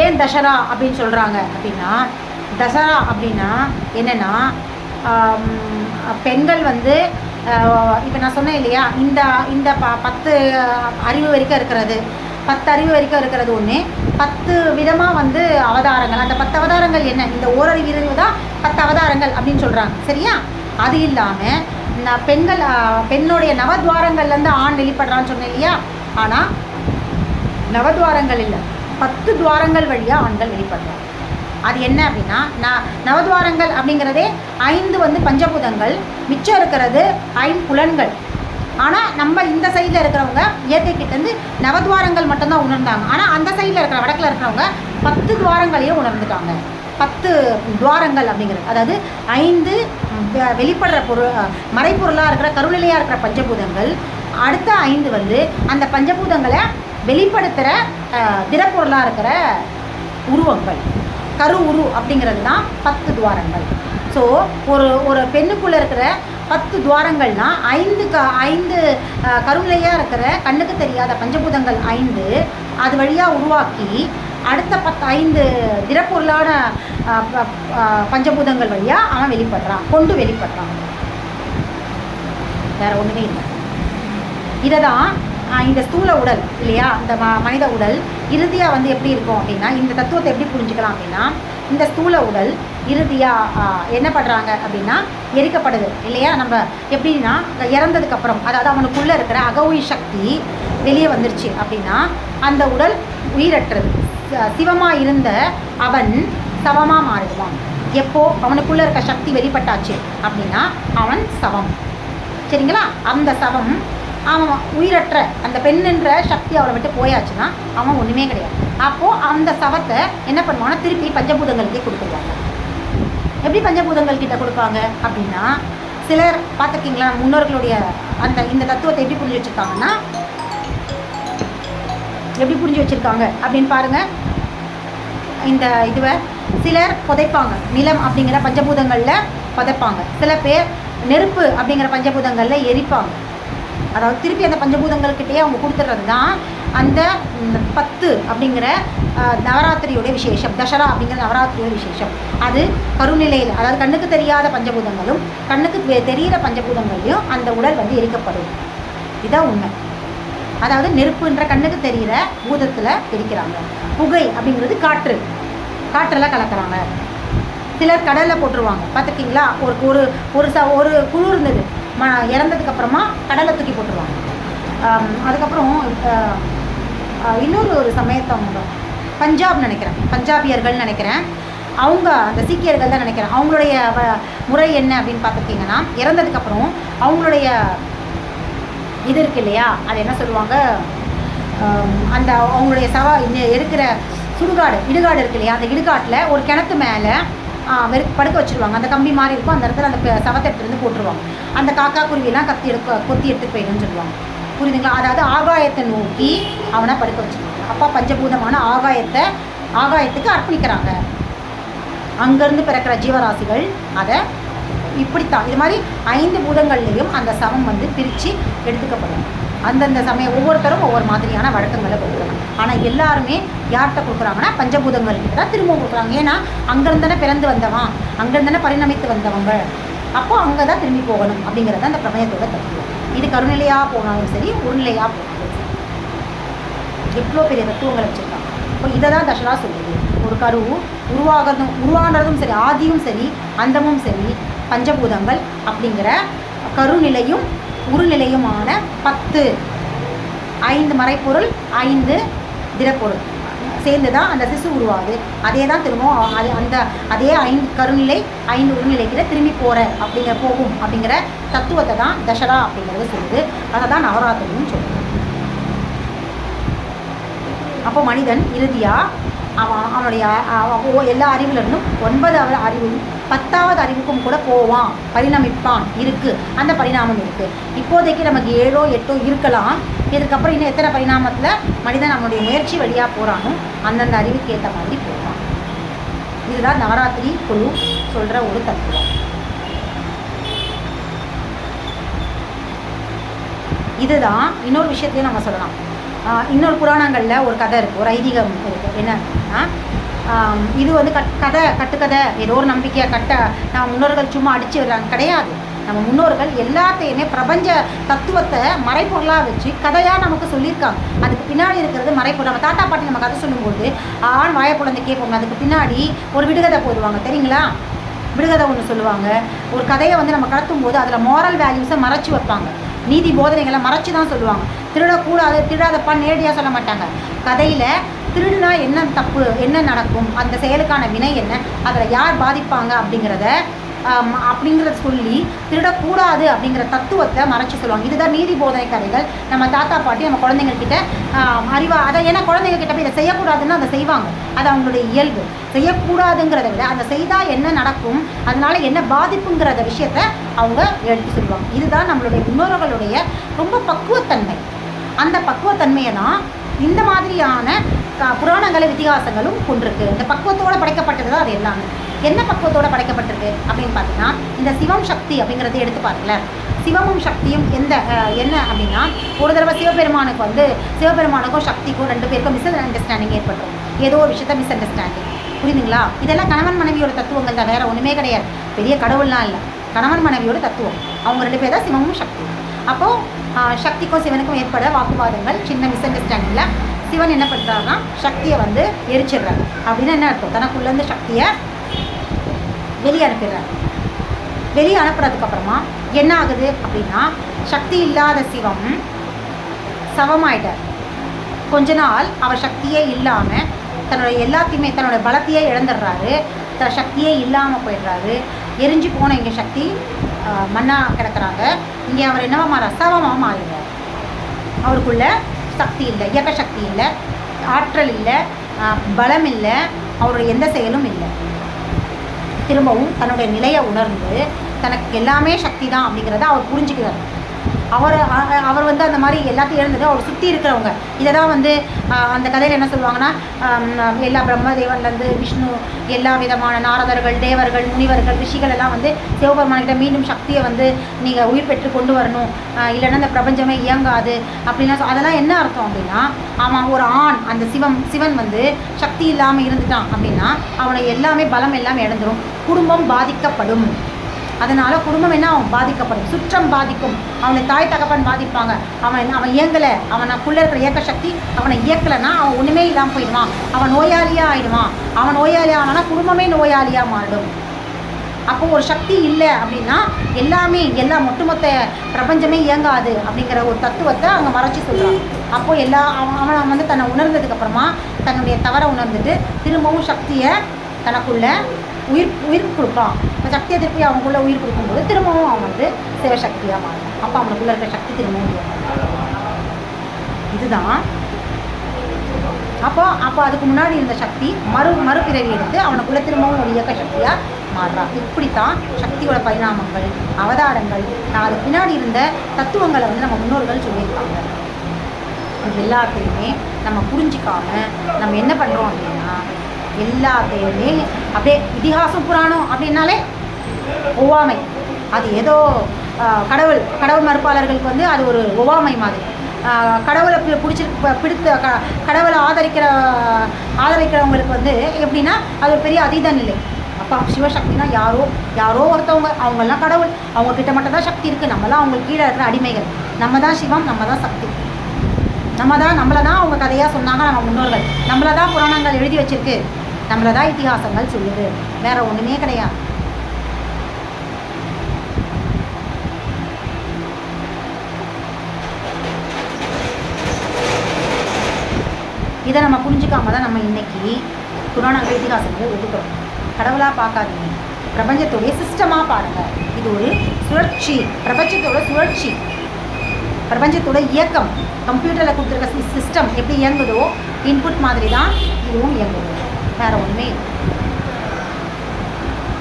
ஏன் தசரா அப்படின்னு சொல்கிறாங்க அப்படின்னா, தசரா அப்படின்னா என்னென்னா, பெண்கள் வந்து இப்போ நான் சொன்னேன் இல்லையா, இந்த இந்த 10 அறிவு வரைக்கும் இருக்கிறது, 10 அறிவு வரைக்கும் இருக்கிறது ஒன்று, 10 விதமாக வந்து அவதாரங்கள். அந்த 10 அவதாரங்கள் என்ன, இந்த ஓரறிவு தான் 10 அவதாரங்கள் அப்படின்னு சொல்கிறாங்க. சரியா? அது இல்லாமல் பெண்கள் பெண்ணுடைய நவத்வாரங்கள்லேருந்து ஆண் வெளிப்படுறான்னு சொன்னேன் இல்லையா, ஆனால் நவத்வாரங்கள் இல்லை, 10 துவாரங்கள் வழியாக ஆண்கள் வெளிப்படுறாங்க. அது என்ன அப்படின்னா, நவத்வாரங்கள் அப்படிங்கிறதே 5 வந்து பஞ்சபூதங்கள், மிச்சம் இருக்கிறது 5 புலன்கள். ஆனால் நம்ம இந்த சைடில் இருக்கிறவங்க இயற்கைக்கிட்டேருந்து நவத்வாரங்கள் மட்டும்தான் உணர்ந்தாங்க. ஆனால் அந்த சைடில் இருக்கிற வடக்கில் இருக்கிறவங்க 10 துவாரங்களையும் உணர்ந்துட்டாங்க. 10 துவாரங்கள் அப்படிங்கிறது, அதாவது 5 வெளிப்படுற மறைப்பொருளாக இருக்கிற கருநிலையாக இருக்கிற பஞ்சபூதங்கள், அடுத்த 5 வந்து அந்த பஞ்சபூதங்களை வெளிப்படுத்துகிற திடப்பொருளாக இருக்கிற உருவங்கள், உரு அப்படிங்கிறது தான் 10 துவாரங்கள். ஸோ ஒரு பெண்ணுக்குள்ளே இருக்கிற 10 துவாரங்கள்னால் 5 கருநிலையாக இருக்கிற கண்ணுக்கு தெரியாத பஞ்சபூதங்கள் 5 அது வழியாக உருவாக்கி அடுத்த 5 திடப்பொருளான பஞ்சபூதங்கள் வழியாக அவன் வெளிப்படுறான். வேறு ஒன்றுமே இல்லை. இதை தான் இந்த ஸ்தூல உடல் இல்லையா, இந்த மனித உடல் இறுதியாக வந்து எப்படி இருக்கும் அப்படின்னா, இந்த தத்துவத்தை எப்படி புரிஞ்சுக்கலாம் அப்படின்னா, இந்த ஸ்தூல உடல் இறுதியாக என்ன பண்ணுறாங்க அப்படின்னா எரிக்கப்படுது இல்லையா. நம்ம எப்படின்னா இறந்ததுக்கப்புறம், அதாவது அவனுக்குள்ளே இருக்கிற அகவுய் சக்தி வெளியே வந்துருச்சு அப்படின்னா அந்த உடல் உயிரற்றது. சிவமாக இருந்த அவன் சவமாக மாறிடுவான். எப்போ அவனுக்குள்ளே இருக்க சக்தி வெளிப்பட்டாச்சு அப்படின்னா அவன் சவம். சரிங்களா? அந்த சவம் அவன் உயிரற்ற அந்த பெண்ணுன்ற சக்தி அவளை விட்டு போயாச்சுன்னா அவன் ஒன்றுமே கிடையாது. அப்போது அந்த சவத்தை என்ன பண்ணுவாங்கன்னா திருப்பி பஞ்சபூதங்களுக்கே கொடுத்துருவாங்க. எப்படி பஞ்சபூதங்கள் கிட்ட கொடுப்பாங்க அப்படின்னா, சிலர் பார்த்துருக்கீங்களா, முன்னோர்களுடைய இந்த தத்துவத்தை எப்படி புரிஞ்சு வச்சுருக்காங்கன்னா, எப்படி புரிஞ்சு வச்சுருக்காங்க அப்படின்னு பாருங்கள். இந்த இதுவை சிலர் புதைப்பாங்க, நிலம் அப்படிங்கிற பஞ்சபூதங்களில் புதைப்பாங்க. சில பேர் நெருப்பு அப்படிங்கிற பஞ்சபூதங்களில் எரிப்பாங்க. அதாவது திருப்பி அந்த பஞ்சபூதங்கள்கிட்டயே அவங்க கொடுத்துட்றது தான் அந்த 10 அப்படிங்கிற நவராத்திரியோட விசேஷம். தசரா அப்படிங்கிற நவராத்திரியோட விசேஷம். அது கருநிலையில், அதாவது கண்ணுக்கு தெரியாத பஞ்சபூதங்களும் கண்ணுக்கு தெரிகிற பஞ்சபூதங்களையும் அந்த உடல் வந்து எரிக்கப்படும். இதுதான் உண்மை. அதாவது நெருப்புன்ற கண்ணுக்கு தெரிகிற பூதத்தில் எரிக்கிறாங்க. புகை அப்படிங்கிறது காற்றில் கலக்கிறாங்க. சிலர் கடலில் போட்டுருவாங்க. பார்த்துருக்கீங்களா? ஒரு குழு இருந்தது, இறந்ததுக்கப்புறமா கடலை தூக்கி போட்டுருவாங்க. அதுக்கப்புறம் இன்னொரு சமயத்தவங்க பஞ்சாப் நினைக்கிறேன், பஞ்சாபியர்கள் நினைக்கிறேன், அவங்க அந்த சீக்கியர்கள் தான் நினைக்கிறேன். அவங்களுடைய முறை என்ன அப்படின்னு பார்த்துருக்கீங்கன்னா, இறந்ததுக்கப்புறம் அவங்களுடைய இது இருக்கு இல்லையா, அது என்ன சொல்லுவாங்க, அந்த அவங்களுடைய எடுக்கிற இடுகாடு இருக்கு இல்லையா, அந்த இடுகாட்டில் ஒரு கிணத்து மேலே படுக்க வச்சுருவாங்க. அந்த கம்பி மாதிரி இருக்கும், அந்த இடத்துல அந்த சவத்தை எடுத்துகிட்டு போட்டுருவாங்க. அந்த காக்கா குருவியெல்லாம் கொத்தி எடுத்து போயிடுன்னு சொல்லுவாங்க. புரியுதுங்களா? அதாவது ஆகாயத்தை நோக்கி அவனை படுக்க வச்சுருவாங்க. அப்போ பஞ்சபூதமான ஆகாயத்துக்கு அர்ப்பணிக்கிறாங்க. அங்கேருந்து பிறக்கிற ஜீவராசிகள் அதை இப்படித்தான் இது மாதிரி 5 பூதங்கள்லேயும் அந்த சவம் வந்து பிரித்து எடுத்துக்கப்படும். அந்தந்த சமயம் ஒவ்வொருத்தரும் ஒவ்வொரு மாதிரியான வழக்கங்களை கொடுக்குறாங்க. ஆனால் எல்லாருமே யார்கிட்ட கொடுக்குறாங்கன்னா பஞ்சபூதங்கள்கிட்ட தான் திரும்பவும் கொடுக்குறாங்க. ஏன்னா அங்கேருந்தானே பிறந்து வந்தவன், அங்கேருந்தானே பரிணமித்து வந்தவங்க, அப்போது அங்கே தான் திரும்பி போகணும் அப்படிங்கிறத அந்த பிரமயத்தோட தத்துவம். இது கருநிலையாக போனாலும் சரி, உருநிலையாக போனாலும் சரி, எவ்வளோ பெரிய தத்துவங்களை வச்சுருக்காங்க. இப்போ இதை தான் தசரா சொல்லுது. ஒரு கரு உருவானதும் சரி, ஆதியும் சரி, அந்தமும் சரி, பஞ்சபூதங்கள் அப்படிங்கிற கருநிலையும் உருநிலையுமான 5 மறைப்பொருள் 5 திடப்பொருள் சேர்ந்து தான் அந்த சிசு உருவாகுது. அதே தான் திரும்பவும் அதே 5 கருநிலை 5 உருநிலைக்கிட்ட திரும்பி போகும் அப்படிங்கிற தத்துவத்தை தான் தசரா அப்படிங்கிறது சொல்லுது. அதை தான் நவராத்திரின்னு சொல்லுது. அப்போ மனிதன் இறுதியாக அவனுடைய எல்லா அறிவுலேருந்தும் 9வது அறிவும் 10வது அறிவுக்கும் கூட போவான், பரிணமிப்பான். இருக்குது, அந்த பரிணாமம் இருக்குது. இப்போதைக்கு நமக்கு 7ஓ 8ஓ இருக்கலாம். இதுக்கப்புறம் இன்னும் எத்தனை பரிணாமத்தில் மனிதன் நம்மளுடைய முயற்சி வழியாக போகிறானோ அந்தந்த அறிவுக்கு ஏற்ற மாதிரி போவான். இதுதான் நவராத்திரி குழு சொல்கிற ஒரு தத்துவம். இதுதான் இன்னொரு விஷயத்தையும் நம்ம சொல்லலாம். இன்னொரு புராணங்களில் ஒரு கதை இருக்குது, ஒரு ஐதீகம் இருக்குது. என்னன்னா இது வந்து கட்டுக்கதை, ஏதோ ஒரு நம்பிக்கையை நம்ம முன்னோர்கள் சும்மா அடித்து விடுறாங்க கிடையாது. நம்ம முன்னோர்கள் எல்லாத்தையுமே பிரபஞ்ச தத்துவத்தை மறைப்பொருளாக வச்சு கதையாக நமக்கு சொல்லியிருக்காங்க. அதுக்கு பின்னாடி இருக்கிறது மறைப்பொருள். நம்ம தாத்தா பாட்டி நம்ம கதை சொல்லும்போது ஆண் வாயக்குழந்தை கேட்போங்க, அதுக்கு பின்னாடி ஒரு விடுகதை போடுவாங்க தெரியுங்களா? விடுகதை ஒன்று சொல்லுவாங்க. ஒரு கதையை வந்து நம்ம கடத்தும் போது அதில் மோரல் வேல்யூஸை மறைச்சி வைப்பாங்க, நீதி போதனைகளை மறைச்சி தான் சொல்லுவாங்க. திருடக்கூடாது, திருடாதப்பா நேரடியாக சொல்ல மாட்டாங்க. கதையில் திருடுனா என்ன தப்பு, என்ன நடக்கும், அந்த செயலுக்கான வினை என்ன, அதில் யார் பாதிப்பாங்க அப்படிங்கிறத சொல்லி திருடக்கூடாது அப்படிங்கிற தத்துவத்தை மறைச்சி சொல்லுவாங்க. இதுதான் நீதி போதனை கதைகள். நம்ம தாத்தா பாட்டி நம்ம குழந்தைங்கக்கிட்ட அதை ஏன்னா குழந்தைங்கக்கிட்ட போய் இதை செய்யக்கூடாதுன்னு அதை செய்வாங்க. அது அவங்களுடைய இயல்பு. செய்யக்கூடாதுங்கிறத விட அந்த செய்தால் என்ன நடக்கும், அதனால் என்ன பாதிப்புங்கிறத விஷயத்த அவங்க எடுத்து சொல்லுவாங்க. இதுதான் நம்மளுடைய முன்னோர்களுடைய ரொம்ப பக்குவத்தன்மை. அந்த பக்குவத்தன்மையை தான் இந்த மாதிரியான புராணங்களும் இதிகாசங்களும் கொண்டிருக்கு. இந்த பக்குவத்தோடு படைக்கப்பட்டது தான் அது எல்லாமே. என்ன பக்குவத்தோடு படைக்கப்பட்டிருக்கு அப்படின்னு பார்த்தீங்கன்னா, இந்த சிவம் சக்தி அப்படிங்கிறத எடுத்து பாருங்களேன். சிவமும் சக்தியும் என்ன அப்படின்னா, ஒரு தடவை சிவபெருமானுக்கும் சக்திக்கும் 2 பேருக்கும் மிஸ் அண்டர்ஸ்டாண்டிங் ஏற்பட்டுரும். ஏதோ ஒரு விஷயத்த மிஸ் அண்டர்ஸ்டாண்டிங், புரியுதுங்களா? இதெல்லாம் கணவன் மனைவியோட தத்துவங்கள் தான், வேறு ஒன்றுமே கிடையாது. பெரிய கடவுள்லாம் இல்லை, கணவன் மனைவியோட தத்துவம். அவங்க 2 பேர் தான் சிவமும் சக்தி. அப்போது சக்திக்கும் சிவனுக்கும் ஏற்பட வாக்குவாதங்கள், சின்ன மிஸ் அண்டர்ஸ்டாண்டிங்கில் சிவன் என்ன பண்ணுறாருன்னா சக்தியை வந்து எரிச்சிடுறாரு. அப்படின்னு என்ன அர்த்தம்? தனக்குள்ளேருந்து சக்தியை வெளியே அனுப்பிடுறாரு. வெளியே அனுப்புறதுக்கப்புறமா என்ன ஆகுது அப்படின்னா, சக்தி இல்லாத சிவம் சவமாயிட்டார். கொஞ்ச நாள் அவர் சக்தியே இல்லாமல் தன்னோட பலத்தையே இழந்துடுறாரு. சக்தியே இல்லாமல் போயிடுறாரு. எரிஞ்சு போன இங்கே சக்தி மண்ணாக கிடக்கிறாங்க. இங்கே அவர் என்னவா சவமாக மாறிடுறார். அவருக்குள்ள சக்தி இல்லை, இயக்க சக்தி இல்லை, ஆற்றல் இல்லை, பலம் இல்லை, அவருடைய எந்த செயலும் இல்லை. திரும்பவும் தன்னுடைய நிலையை உணர்ந்து தனக்கு எல்லாமே சக்தி தான் அப்படிங்கிறத அவர் புரிஞ்சுக்கிறார். அவர் வந்து அந்த மாதிரி எல்லாத்தையும் இழந்தது அவர் சுற்றி இருக்கிறவங்க. இதை தான் வந்து அந்த கதையில் என்ன சொல்லுவாங்கன்னா, எல்லா பிரம்மதேவன்லேருந்து விஷ்ணு, எல்லா விதமான நாரதர்கள், தேவர்கள், முனிவர்கள், ரிஷிகள் எல்லாம் வந்து சிவபெருமான்கிட்ட மீண்டும் சக்தியை வந்து நீங்கள் உயிர் பெற்று கொண்டு வரணும், இல்லைன்னா இந்த பிரபஞ்சமே இயங்காது அப்படின்னா அதெல்லாம் என்ன அர்த்தம் அப்படின்னா, ஆமாம் ஒரு ஆண் அந்த சிவன் வந்து சக்தி இல்லாமல் இருந்துட்டான் அப்படின்னா அவனை எல்லாமே பலம் எல்லாம் இழந்துடும், குடும்பம் பாதிக்கப்படும். அதனால் குடும்பம் என்ன அவன் பாதிக்கப்படும், சுற்றம் பாதிக்கும், அவனை தாய் தகப்பன் பாதிப்பாங்க. அவன் இயங்கலை, அவனுக்குள்ளே இருக்கிற இயக்க சக்தி அவனை இயக்கலைன்னா அவன் ஒன்றுமே இல்லாமல் போயிடுவான், அவன் நோயாளியாக ஆகிடுவான். அவன் நோயாளியாக ஆனானா குடும்பமே நோயாளியாக மாறிடும். அப்போ ஒரு சக்தி இல்லை அப்படின்னா எல்லா ஒட்டுமொத்த பிரபஞ்சமே இயங்காது அப்படிங்கிற ஒரு தத்துவத்தை அவங்க மறைச்சி சொல்கிறான். அப்போது அவன் வந்து தன்னை உணர்ந்ததுக்கப்புறமா தன்னுடைய தவறை உணர்ந்துட்டு திரும்பவும் சக்தியை தனக்குள்ளே உயிர் கொடுப்பான். இப்போ சக்தியை திருப்பி அவங்களுக்குள்ள உயிர் கொடுக்கும்போது திரும்பவும் அவன் வந்து சிவசக்தியாக மாறும். அப்போ அவனுக்குள்ளே இருக்கிற சக்தி திரும்பவும் இதுதான். அப்போ அதுக்கு முன்னாடி இருந்த சக்தி மறுபிறவி எடுத்து அவனுக்குள்ளே திரும்பவும் ஒரு இயக்க சக்தியாக மாறுறான். இப்படித்தான் சக்தியோட பரிணாமங்கள், அவதாரங்கள், அதுக்கு பின்னாடி இருந்த தத்துவங்களை வந்து நம்ம முன்னோர்கள் சொல்லியிருக்காங்க. இது எல்லாத்தையுமே நம்ம புரிஞ்சிக்காம நம்ம என்ன பண்ணுறோம் அப்படின்னா, எல்லாத்தையுமே அப்படியே இதிகாசம் புராணம் அப்படின்னாலே ஒவ்வாமை. அது ஏதோ கடவுள் மறுப்பாளர்களுக்கு வந்து அது ஒரு ஒவ்வாமை மாதிரி. கடவுளை பிடித்த கடவுளை ஆதரிக்கிறவங்களுக்கு வந்து எப்படின்னா அது ஒரு பெரிய அதீத நிலை. அப்போ சிவசக்தினா யாரோ ஒருத்தவங்க, அவங்கெல்லாம் கடவுள், அவங்கக்கிட்ட மட்டும் தான் சக்தி இருக்குது, நம்மளாம் அவங்களுக்கு கீழே இருக்கிற அடிமைகள். நம்ம தான் சிவம், நம்ம தான் சக்தி, நம்மளை தான் அவங்க கதையாக சொன்னாங்க நம்ம முன்னோர்கள், நம்மளை தான் புராணங்கள் எழுதி வச்சிருக்கு, நம்மளை தான் இதிகாசங்கள் சொல்லுது, வேற ஒன்றுமே கிடையாது. இதை நம்ம புரிஞ்சுக்காம தான் நம்ம இன்னைக்கு புராணங்கள் இதிகாசங்களை ஒதுக்குறோம். கடவுளாக பார்க்காதீங்க, பிரபஞ்சத்துடைய சிஸ்டமாக பாருங்க. இது ஒரு சுழற்சி, பிரபஞ்சத்தோட சுழற்சி, பிரபஞ்சத்தோட இயக்கம். கம்ப்யூட்டரில் கொடுத்துருக்க சிஸ்டம் எப்படி இயங்குதோ இன்புட் மாதிரி தான் இதுவும் இயங்குது, வேறு ஒன்றுமே இல்லை.